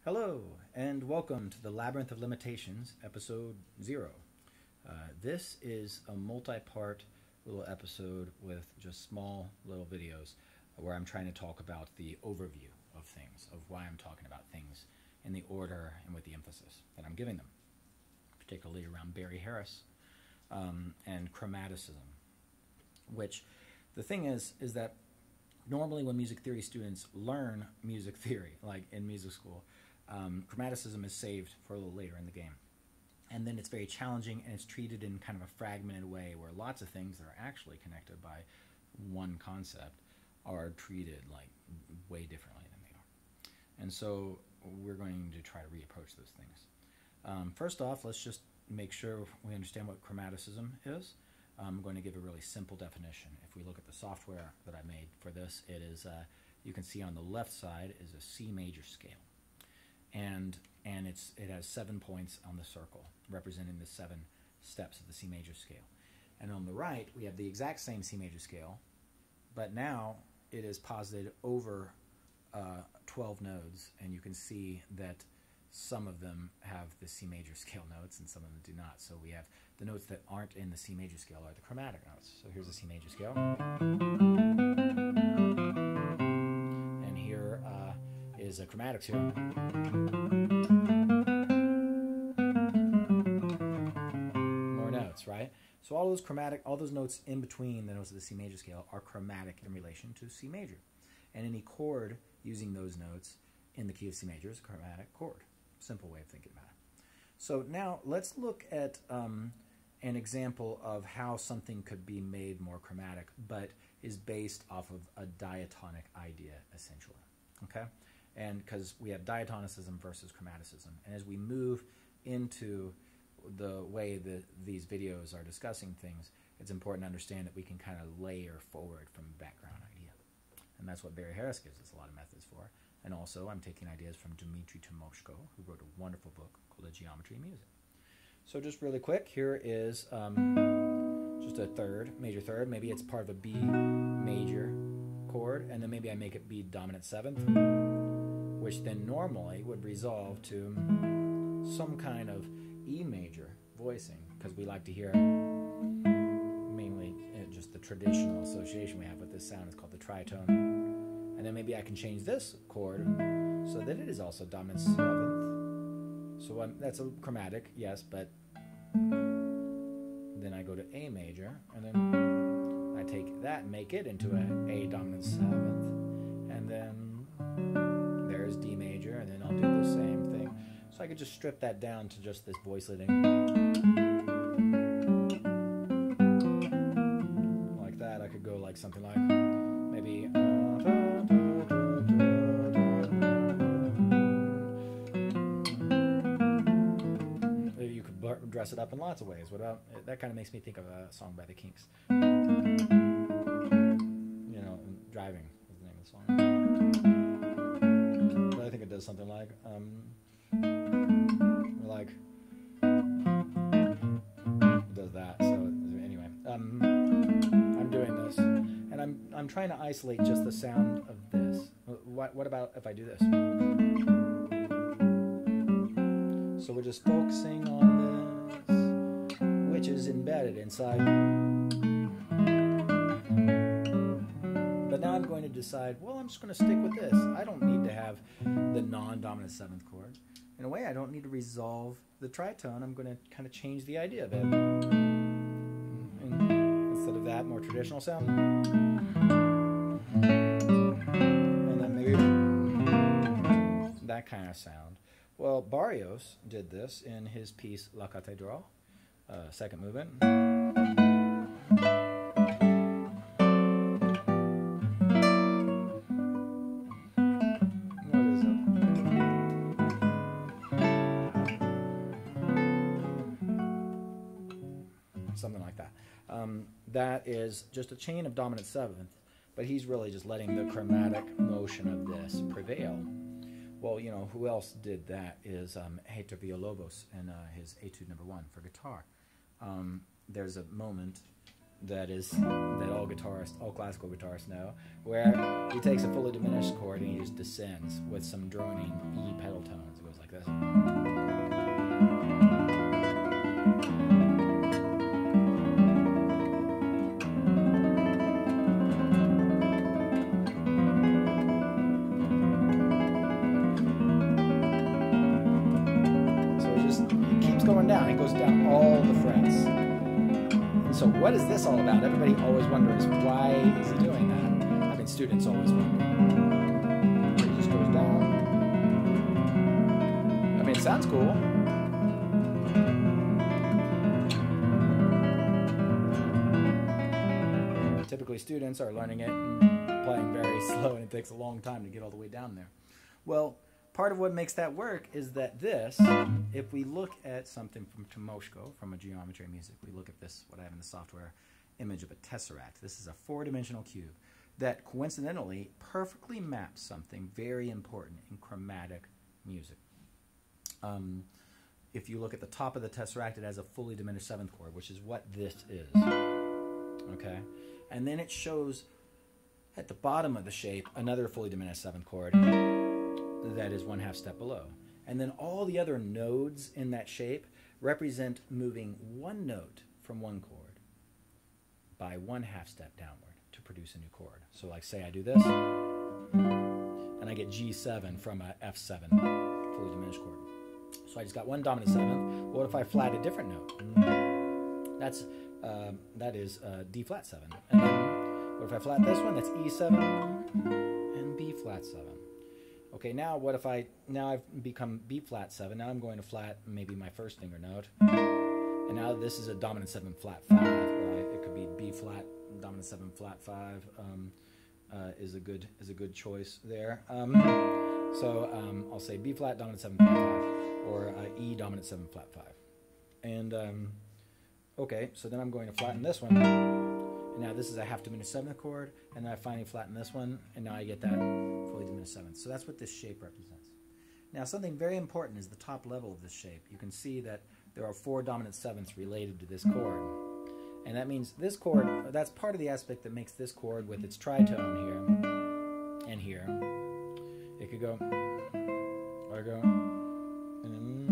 Hello, and welcome to the Labyrinth of Limitations, episode 0. This is a multi-part little episode with just small little videos where I'm trying to talk about the overview of things, of why I'm talking about things in the order and with the emphasis that I'm giving them, particularly around Barry Harris and chromaticism, which the thing is that normally when music theory students learn music theory, like in music school, chromaticism is saved for a little later in the game. And then it's very challenging, and it's treated in kind of a fragmented way where lots of things that are actually connected by one concept are treated like way differently than they are. And so we're going to try to reapproach those things. First off, let's just make sure we understand what chromaticism is. I'm going to give a really simple definition. If we look at the software that I made for this, it is, you can see on the left side is a C major scale. And it has 7 points on the circle, representing the 7 steps of the C major scale. And on the right, we have the exact same C major scale, but now it is posited over 12 nodes, and you can see that some of them have the C major scale notes and some of them do not. So we have the notes that aren't in the C major scale are the chromatic notes. So here's the C major scale. And here is a chromatic tune. More notes, right? So all those notes in between the notes of the C major scale are chromatic in relation to C major. And any chord using those notes in the key of C major is a chromatic chord. Simple way of thinking about it. So now let's look at an example of how something could be made more chromatic, but is based off of a diatonic idea, essentially. Okay? And because we have diatonicism versus chromaticism. And as we move into the way that these videos are discussing things, it's important to understand that we can kind of layer forward from a background idea. And that's what Barry Harris gives us a lot of methods for. And also, I'm taking ideas from Dmitri Tymoczko, who wrote a wonderful book called The Geometry of Music. So just really quick, here is just a major third. Maybe it's part of a B major chord, and then maybe I make it B dominant 7th, which then normally would resolve to some kind of E major voicing, because we like to hear mainly just the traditional association we have with this sound is called the tritone. And then maybe I can change this chord so that it is also dominant 7th. So that's a chromatic, yes, but then I go to A major, and then I take that and make it into an A dominant 7th. And then there's D major, and then I'll do the same thing. So I could just strip that down to just this voice leading. Like that. I could go like something like maybe... You could dress it up in lots of ways. What about that? Kind of makes me think of a song by the Kinks. You know, Driving is the name of the song. But I think it does something like it does that. So anyway, I'm doing this, and I'm trying to isolate just the sound of this. What about if I do this? So we're just focusing on this, which is embedded inside. But now I'm going to decide, well, I'm just going to stick with this. I don't need to have the non-dominant 7th chord. In a way, I don't need to resolve the tritone. I'm going to kind of change the idea of it. And instead of that more traditional sound. And then maybe that kind of sound. Well, Barrios did this in his piece La Cathédrale, second movement. What is it? Something like that. That is just a chain of dominant 7th, but he's really just letting the chromatic motion of this prevail. Well, you know, who else did that is Heitor Villalobos in his Etude No. 1 for guitar. There's a moment that all classical guitarists know, where he takes a fully diminished chord and he just descends with some droning E pedal tones. It goes like this. So he keeps going down. He goes down all the frets. So what is this all about? Everybody always wonders, why is he doing that? I mean, students always wonder. He just goes down. I mean, it sounds cool. Typically, students are learning it and playing very slow, and it takes a long time to get all the way down there. Well, part of what makes that work is that this, if we look at something from Tymoczko, from a geometry music, we look at this, what I have in the software, image of a tesseract. This is a four-dimensional cube that coincidentally perfectly maps something very important in chromatic music. If you look at the top of the tesseract, it has a fully diminished seventh chord, which is what this is. Okay? And then it shows at the bottom of the shape another fully diminished seventh chord that is 1/2 step below. And then all the other nodes in that shape represent moving one note from one chord by 1/2 step downward to produce a new chord. So like say I do this, and I get G7 from a F7 fully diminished chord. So I just got one dominant seventh. What if I flat a different note? That is D flat 7. And then what if I flat this one? That's E7 and B flat 7. Okay, now what if now I've become B flat 7. Now I'm going to flat maybe my first finger note. And now this is a dominant 7 flat 5. Or it could be B flat, dominant 7 flat 5 is a good choice there. I'll say B flat, dominant 7 flat 5, or E dominant 7 flat 5. And okay, so then I'm going to flatten this one. And now this is a half diminished seventh chord, and then I finally flatten this one, and now I get that fully diminished seventh. So that's what this shape represents. Now something very important is the top level of this shape. You can see that there are 4 dominant sevenths related to this chord. And that means this chord, that's part of the aspect that makes this chord with its tritone here and here. It could go, or go, and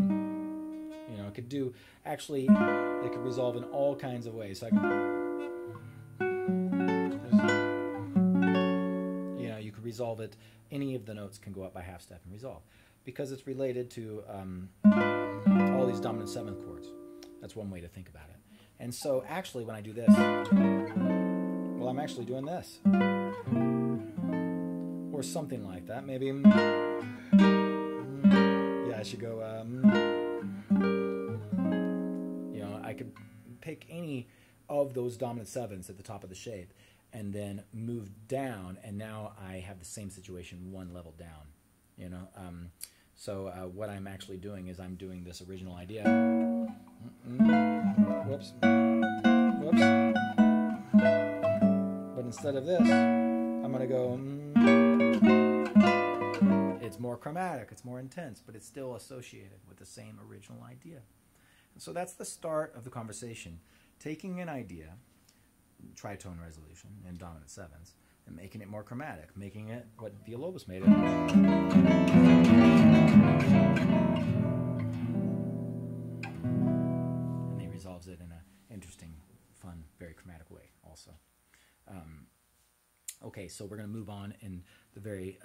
you know, it could do, actually, it could resolve in all kinds of ways. So I can, resolve it. Any of the notes can go up by half step and resolve because it's related to all these dominant seventh chords. That's one way to think about it. And so actually when I do this, well, I'm actually doing this or something like that. Maybe yeah, I should go you know, I could pick any of those dominant sevenths at the top of the shape and then move down, and now I have the same situation one level down, you know. What I'm actually doing is I'm doing this original idea. Whoops. Whoops. But instead of this, I'm going to go. It's more chromatic, it's more intense, but it's still associated with the same original idea. And so that's the start of the conversation. Taking an idea, tritone resolution and dominant sevens, and making it more chromatic, making it what Villalobos made it. And he resolves it in an interesting, fun, very chromatic way also. Okay, so we're going to move on in the very,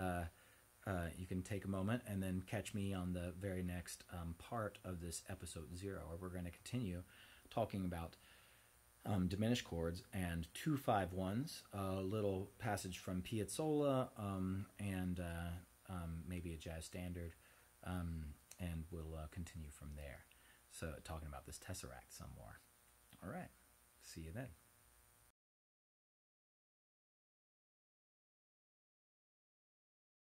you can take a moment and then catch me on the very next part of this episode 0, where we're going to continue talking about diminished chords and 2-5-1s, a little passage from Piazzolla, and maybe a jazz standard, and we'll continue from there. So talking about this tesseract some more. All right, see you then.